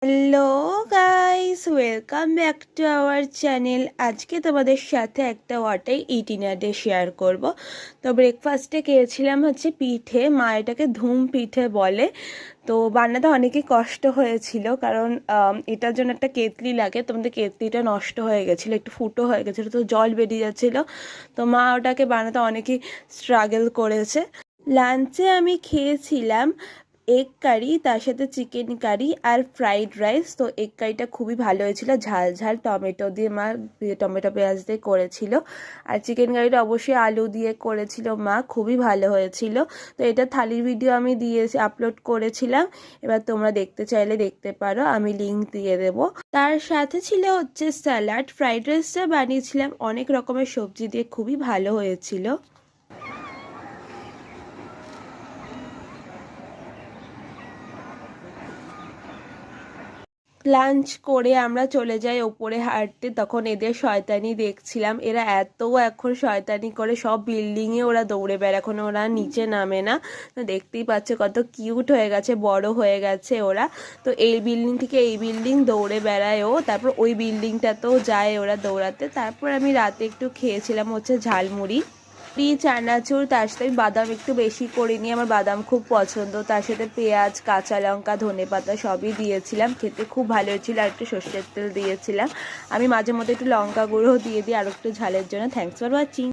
Hello guys, welcome back to our channel. আজকে তোমাদের সাথে একটা ওয়াটাই ইটিনাডে শেয়ার করব। তো ব্রেকফাস্টে খেয়েছিলাম হচ্ছে পিঠে, মা এটাকে ধুম পিঠে বলে। তো বানাতে অনেকই কষ্ট হয়েছিল, কারণ এটার জন্য একটা কেতলি লাগে। তোমাদের কেতলিটা নষ্ট হয়ে গেছিলো, একটু ফুটো হয়ে গেছিলো, তো জল বেরিয়ে যাচ্ছিলো। তো মা ওটাকে বানাতে অনেকই স্ট্রাগল করেছে। লাঞ্চে আমি খেয়েছিলাম এগ কারি, তার সাথে চিকেন কারি আর ফ্রাইড রাইস। তো এগ কারিটা খুবই ভালো হয়েছিল, ঝাল ঝাল টমেটো দিয়ে মা টমেটো পেঁয়াজ দিয়ে করেছিল। আর চিকেন কারিটা অবশ্যই আলু দিয়ে করেছিল মা, খুবই ভালো হয়েছিল। তো এটা থালির ভিডিও আমি আপলোড করেছিলাম, এবার তোমরা দেখতে চাইলে দেখতে পারো, আমি লিঙ্ক দিয়ে দেব। তার সাথে ছিল হচ্ছে স্যালাড। ফ্রাইড রাইসটা বানিয়েছিলাম অনেক রকমের সবজি দিয়ে, খুবই ভালো হয়েছিল। লাঞ্চ করে আমরা চলে যাই ওপরে হাঁটতে। তখন এদের শয়তানি দেখছিলাম, এরা এত এখন শয়তানি করে, সব বিল্ডিংয়ে ওরা দৌড়ে বেড়ায়, এখন ওরা নিচে নামে না। তো দেখতেই পাচ্ছে কত কিউট হয়ে গেছে, বড় হয়ে গেছে ওরা। তো এই বিল্ডিং থেকে এই বিল্ডিং দৌড়ে বেড়ায় ও, তারপর ওই বিল্ডিংটাতেও যায় ওরা দৌড়াতে। তারপর আমি রাতে একটু খেয়েছিলাম হচ্ছে ঝালমুড়ি, চানাচুর, তার সাথে আমি বাদাম একটু বেশি করে নিই, আমার বাদাম খুব পছন্দ। তার সাথে পেঁয়াজ, কাঁচা লঙ্কা, ধনেপাতা সবই দিয়েছিলাম, খেতে খুব ভালো হয়েছিল। আর একটু সর্ষের তেল দিয়েছিলাম। আমি মাঝে মধ্যে একটু লঙ্কা গুঁড়ো দিয়ে দিই আর একটু ঝালের জন্য। Thanks for watching.